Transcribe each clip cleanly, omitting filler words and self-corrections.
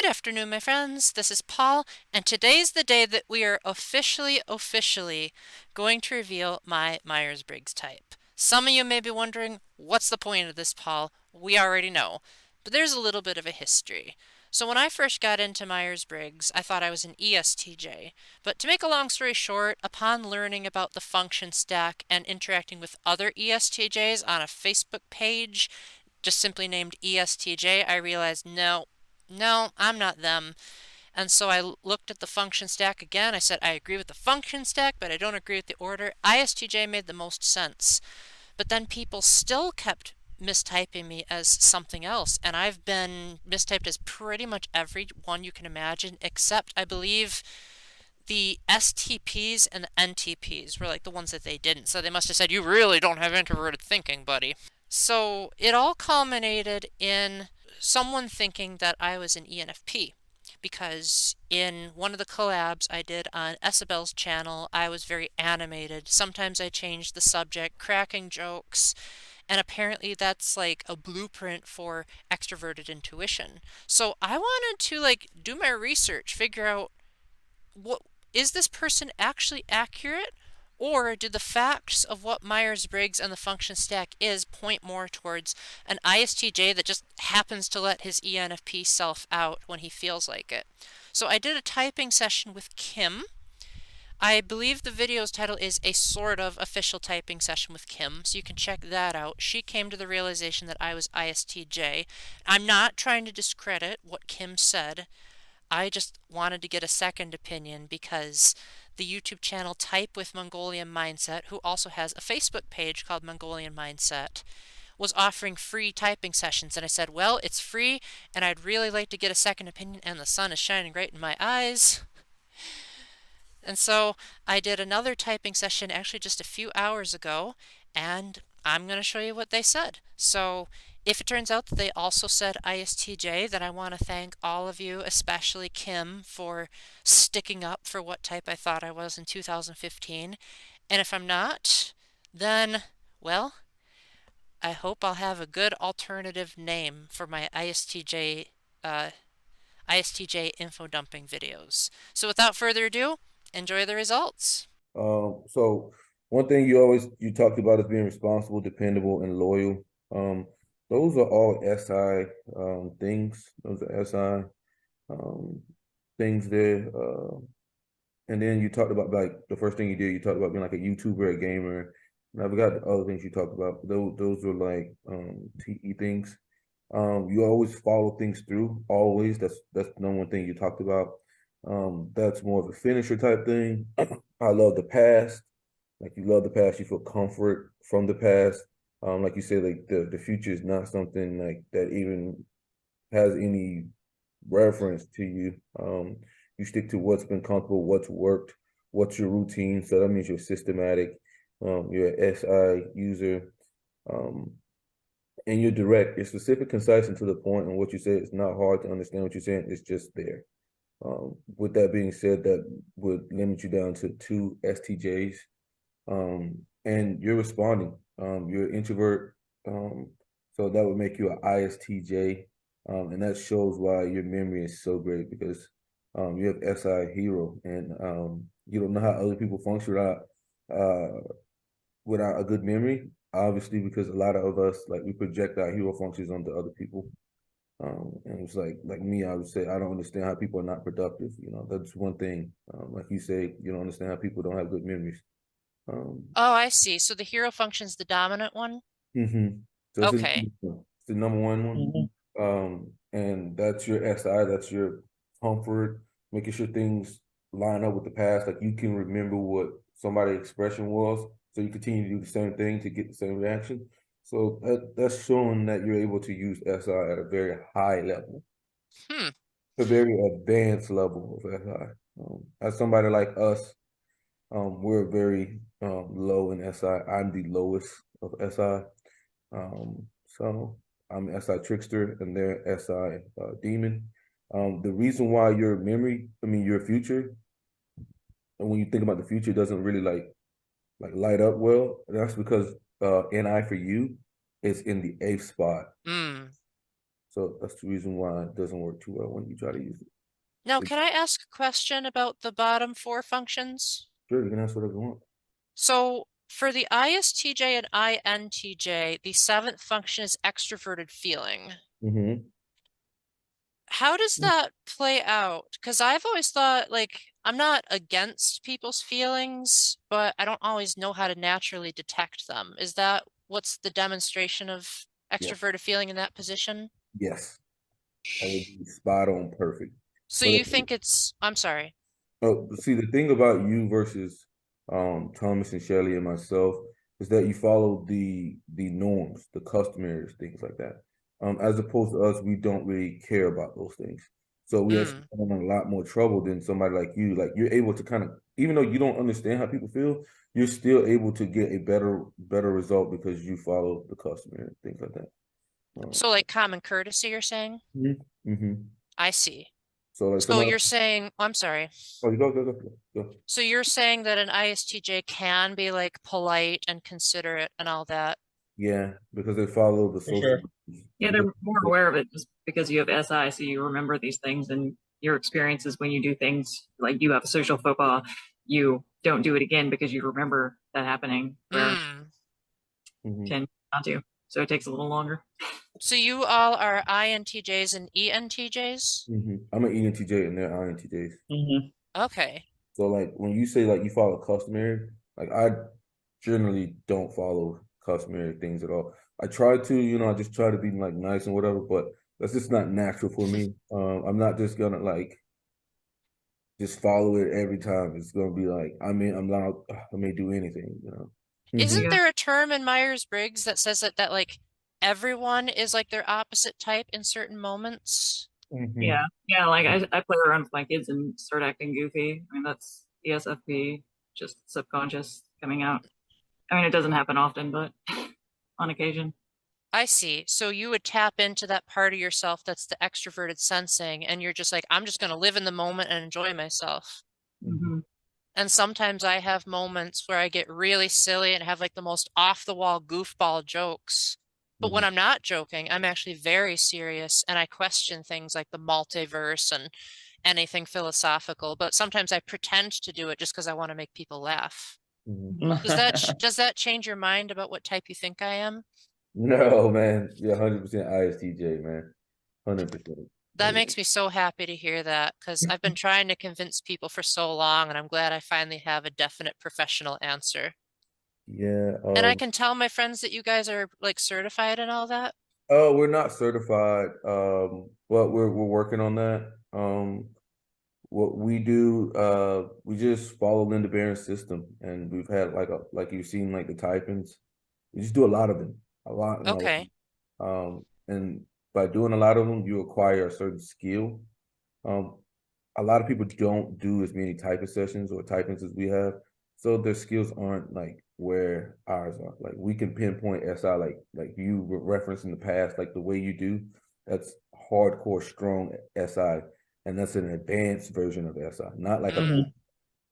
Good afternoon, my friends. This is Paul, and today's the day that we are officially going to reveal my Myers-Briggs type. Some of you may be wondering, what's the point of this, Paul? We already know. But there's a little bit of a history. So when I first got into Myers-Briggs, I thought I was an ESTJ. But to make a long story short, upon learning about the function stack and interacting with other ESTJs on a Facebook page, just simply named ESTJ, I realized no, I'm not them. And so I looked at the function stack again. I said, I agree with the function stack, but I don't agree with the order. ISTJ made the most sense. But then people still kept mistyping me as something else. And I've been mistyped as pretty much every one you can imagine, except I believe the STPs and the NTPs were like the ones that they didn't. So they must have said, you really don't have introverted thinking, buddy. So it all culminated in someone thinking that I was an ENFP because in one of the collabs I did on Isabel's channel, I was very animated. Sometimes I changed the subject, cracking jokes, and apparently that's like a blueprint for extroverted intuition. So I wanted to do my research, figure out what is this person actually accurate? Or do the facts of what Myers-Briggs and the function stack is point more towards an ISTJ that just happens to let his ENFP self out when he feels like it? So I did a typing session with Kim. I believe the video's title is A Sort of Official Typing Session with Kim, so you can check that out. She came to the realization that I was ISTJ. I'm not trying to discredit what Kim said. I just wanted to get a second opinion because the YouTube channel Type with Mongolian Mindset, who also has a Facebook page called Mongolian Mindset, was offering free typing sessions. And I said, well, it's free and I'd really like to get a second opinion, and the sun is shining right in my eyes. And so I did another typing session actually just a few hours ago, and I'm going to show you what they said. So if it turns out that they also said ISTJ, then I want to thank all of you, especially Kim, for sticking up for what type I thought I was in 2015. And if I'm not, then, well, I hope I'll have a good alternative name for my ISTJ info dumping videos. So without further ado, enjoy the results. So one thing you talked about is being responsible, dependable, and loyal. Um, those are all SI things. Those are SI um, things there. And then you talked about, like, the first thing you did. You talked about being like a YouTuber, a gamer. And I forgot the other things you talked about. Those are like TE things. You always follow things through. Always. That's the number one thing you talked about. That's more of a finisher type thing. I love the past. Like, you love the past, you feel comfort from the past. Like you said, like the future is not something like that even has any reference to you. You stick to what's been comfortable, what's worked, what's your routine. So that means you're systematic. You're an SI user. Um, and you're direct. You're specific, concise, and to the point. And what you say, it's not hard to understand what you're saying. It's just there. With that being said, that would limit you down to two STJs. And you're responding. You're an introvert. So that would make you an ISTJ. And that shows why your memory is so great, because you have SI hero, and you don't know how other people function uh, without a good memory. Obviously, because a lot of us, like, we project our hero functions onto other people. And it's like me, I would say I don't understand how people are not productive. That's one thing. Like you say, you don't understand how people don't have good memories. Um, Oh, I see. So the hero function's the dominant one? mhm. So Okay. it's the number one one. And that's your SI, that's your comfort, making sure things line up with the past. Like, you can remember what somebody's expression was, so you continue to do the same thing to get the same reaction. So that's showing that you're able to use SI at a very high level, Hmm. a very advanced level of SI. As somebody like us, we're very low in SI. I'm the lowest of SI. So I'm SI trickster and they're SI demon. The reason why your future, and when you think about the future, doesn't really like light up well. That's because NI for you is in the eighth spot. Hmm. So that's the reason why it doesn't work too well when you try to use it. Now, It can I ask a question about the bottom four functions? sure, you can ask whatever you want. So for the ISTJ and INTJ, the seventh function is extroverted feeling. Hmm. How does that play out? Because I've always thought, like, I'm not against people's feelings, but I don't always know how to naturally detect them. Is that what's the demonstration of Yeah. extroverted feeling in that position? Yes. That would be spot on perfect. So But you think I'm sorry. oh, see, the thing about you versus Thomas and Shelley and myself is that you follow the norms, the customary things like that. As opposed to us, we don't really care about those things. So we actually Mm. come in a lot more trouble than somebody like you. Like you're able to kind of, even though you don't understand how people feel, you're still able to get a better result because you follow the customary things like that. Um, So like common courtesy, you're saying? hmm. I see. So like So somebody, you're saying, I'm sorry. oh, you go. So you're saying that an ISTJ can be like polite and considerate and all that. Yeah, because they follow the For social sure. rules. Yeah, they're Because more aware of it just because you have SI, so you remember these things and your experiences when you do things like you have a social faux pas, you don't do it again because you remember that happening, where Mm. hmm. 10 not to. So it takes a little longer. So you all are INTJs and ENTJs? Hmm. I'm an ENTJ and they're INTJs. Hmm. Okay. So like when you say like you follow customary, like I generally don't follow customary things at all. I try to, I just try to be like nice and whatever, but that's just not natural for me. I'm not just gonna like just follow it every time. It's gonna be like I'm not I may do anything. Hmm. You Isn't got there a term in Myers-Briggs that says that like everyone is like their opposite type in certain moments? yeah. Hmm. Yeah, like I play around with my kids and start acting goofy. I mean that's ESFP, just subconscious coming out. I mean it doesn't happen often, but on occasion. I see. So you would tap into that part of yourself that's the extroverted sensing, and you're just like, I'm just going to live in the moment and enjoy myself. Hmm. Hmm. And sometimes I have moments where I get really silly and have like the most off the wall goofball jokes. But when Hmm. I'm not joking, I'm actually very serious and I question things like the multiverse and anything philosophical. But sometimes I pretend to do it just because I want to make people laugh. Hmm. Does that change your mind about what type you think I am? No, man. You're 100% ISTJ, man. 100%. That makes me so happy to hear that because I've been trying to convince people for so long, and I'm glad I finally have a definite professional answer. Yeah. And I can tell my friends that you guys are like certified and all that. Oh, we're not certified. But we're working on that. What we do, we just follow Linda Barron's system, and we've had like you've seen like the typings. We just do a lot of them, a lot and a lot. Okay. And by doing a lot of them, you acquire a certain skill. Um, a lot of people don't do as many typing sessions or typings as we have, so their skills aren't like where ours are. Like we can pinpoint SI, like you referenced in the past, like the way you do. That's hardcore strong SI, and that's an advanced version of SI, not like a. Mm, Hmm.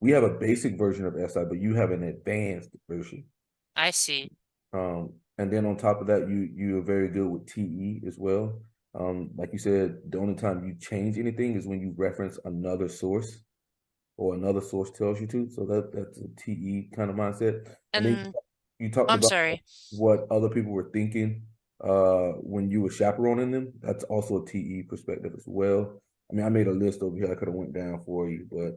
We have a basic version of SI, but you have an advanced version. I see. And then on top of that, you are very good with TE as well. Like you said, the only time you change anything is when you reference another source or another source tells you to. So that's a TE kind of mindset. And then And you talked I'm about sorry. what other people were thinking when you were chaperoning them. That's also a TE perspective as well. I mean, I made a list over here I could have went down for you, but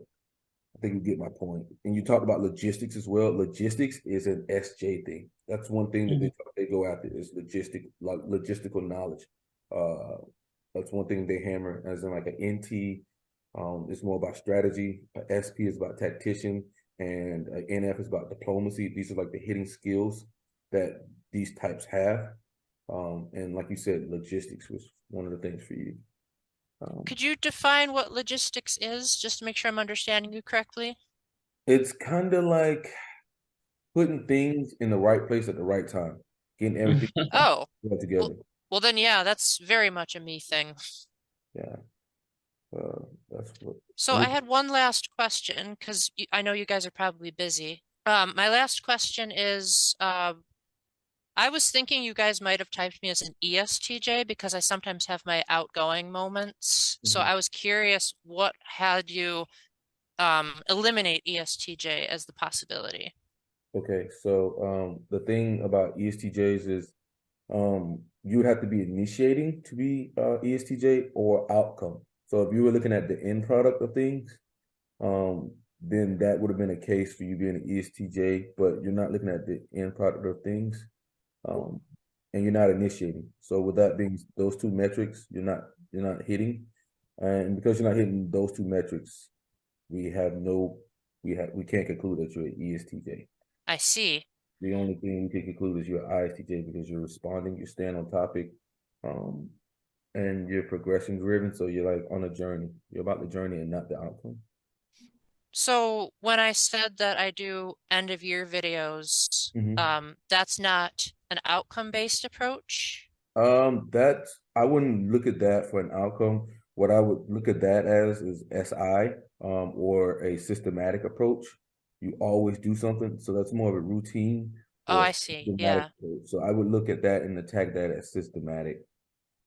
I think you get my point. And you talked about logistics as well. Logistics is an SJ thing. That's one thing that Hmm. they go after is logistical knowledge. Uh, that's one thing they hammer as in like an NT. It's more about strategy. A SP is about tactician, and a NF is about diplomacy. These are like the hitting skills that these types have. And like you said, logistics was one of the things for you. Um, Could you define what logistics is, just to make sure I'm understanding you correctly? it's kind of like putting things in the right place at the right time, getting everything Oh, put well, together. well then, yeah, that's very much a me thing. Yeah, that's what. So I And had one last question because I know you guys are probably busy. My last question is, I was thinking you guys might have typed me as an ESTJ because I sometimes have my outgoing moments. So I was curious what had you eliminate ESTJ as the possibility. Okay, so the thing about ESTJs is you would have to be initiating to be ESTJ or outcome. So if you were looking at the end product of things, then that would have been a case for you being an ESTJ, but you're not looking at the end product of things, um, and you're not initiating. So with that being those two metrics, you're not hitting, and because you're not hitting those two metrics, we have no we can't conclude that you're an ESTJ. I see. The only thing we can conclude is you're ISTJ because you're responding, you're staying on topic, um, and you're progression driven. So you're like on a journey. You're about the journey and not the outcome. So when I said that I do end of year videos, that's not an outcome-based approach. That I wouldn't look at that for an outcome. What I would look at that as is SI, or a systematic approach. You always do something, so that's more of a routine Oh, or I see. systematic Yeah. approach. So I would look at that and attack that as systematic,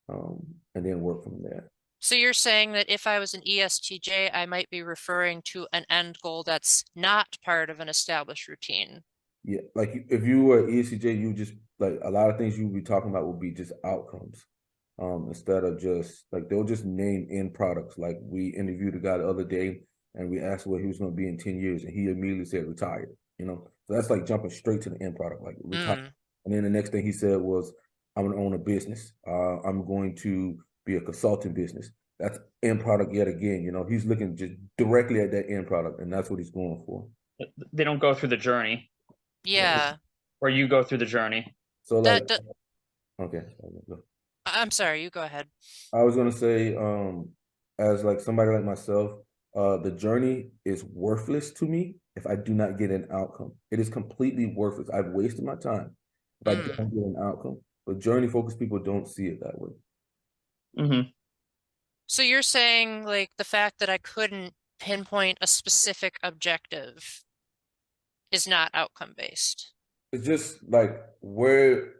and then work from there. So you're saying that if I was an ESTJ, I might be referring to an end goal that's not part of an established routine. Yeah, like if you were ESCJ, you just like a lot of things you would be talking about would be just outcomes. Instead of just like they'll just name end products. Like we interviewed a guy the other day and we asked what he was going to be in 10 years, and he immediately said retired, you know. So that's like jumping straight to the end product, like retire. Mm. And then the next thing he said was, I'm gonna own a business. I'm going to be a consulting business. That's end product yet again, you know. He's looking just directly at that end product, and that's what he's going for. They don't go through the journey, Yeah. or you go through the journey. So like, That, that okay. I'm sorry, you go ahead. I was gonna say, as like somebody like myself, the journey is worthless to me if I do not get an outcome. It is completely worthless. I've wasted my time if I Mm. don't get an outcome. But journey focused people don't see it that way. Mm-hmm. So you're saying like the fact that I couldn't pinpoint a specific objective is not outcome based. It's just like, where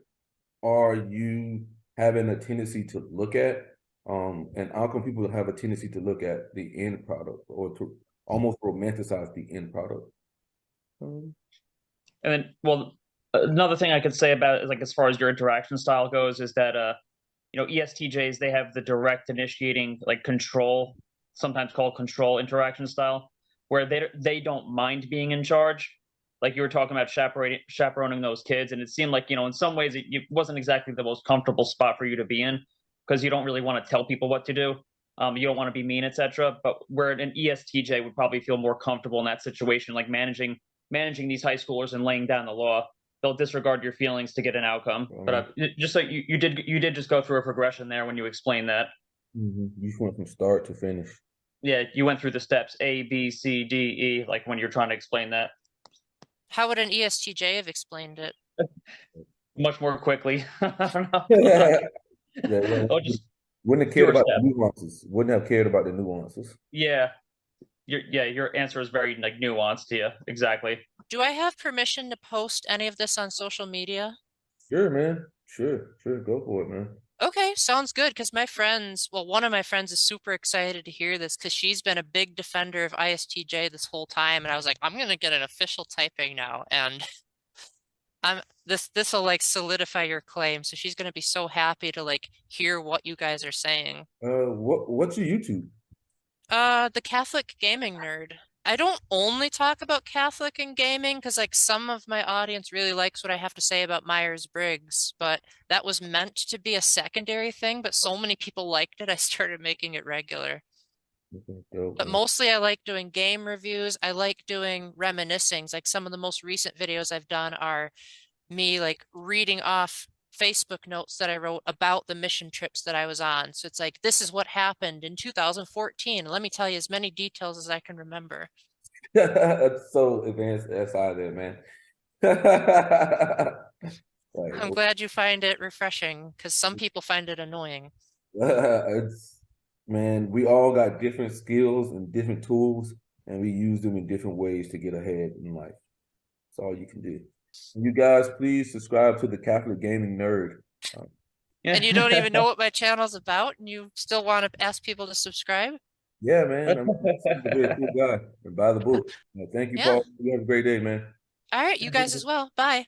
are you having a tendency to look at? And outcome people have a tendency to look at the end product or to almost romanticize the end product. Um, And then, well, another thing I could say about it is like as far as your interaction style goes, is that ESTJs, they have the direct initiating, like control, sometimes called control interaction style, where they don't mind being in charge. Like you were talking about chaperoning those kids, and it seemed like, in some ways it wasn't exactly the most comfortable spot for you to be in, because you don't really want to tell people what to do. You don't want to be mean, etc. But where an ESTJ would probably feel more comfortable in that situation, like managing these high schoolers and laying down the law. They'll disregard your feelings to get an outcome. But just like you did just go through a progression there when you explained that. You just went from start to finish. Yeah, you went through the steps A, B, C, D, E, like when you're trying to explain that How would an ESTJ have explained it? much more quickly. I don't know. Yeah, yeah. Oh, just Wouldn't have cared fewer about the steps. nuances. Wouldn't have cared about the nuances. Yeah, your answer is very like nuanced. Yeah, exactly. Do I have permission to post any of this on social media? Sure, man. Sure, sure. Go for it, man. Okay, sounds good. Because my friends, well, one of my friends is super excited to hear this because she's been a big defender of ISTJ this whole time. And I was like, I'm gonna get an official typing now. And I'm this'll like solidify your claim. So she's gonna be so happy to like hear what you guys are saying. What's your YouTube? The Catholic Gaming Nerd. I don't only talk about Catholic and gaming because like some of my audience really likes what I have to say about Myers-Briggs, but that was meant to be a secondary thing, but so many people liked it, I started making it regular. Okay, dope, But man. mostly I like doing game reviews. I like doing reminiscings. Like some of the most recent videos I've done are me like reading off Facebook notes that I wrote about the mission trips that I was on. So it's like, this is what happened in 2014. Let me tell you as many details as I can remember. That's so advanced SI there, man. Like, I'm glad you find it refreshing because some people find it annoying. it's man, we all got different skills and different tools, and we use them in different ways to get ahead in life. That's all you can do. You guys, please subscribe to the Catholic Gaming Nerd. Yeah. And you don't even know what my channel's about, and you still want to ask people to subscribe? Yeah, man. I'm a very cool guy. And buy the book. Thank you, Yeah. Paul. You have a great day, man. All right, you guys as well. Bye.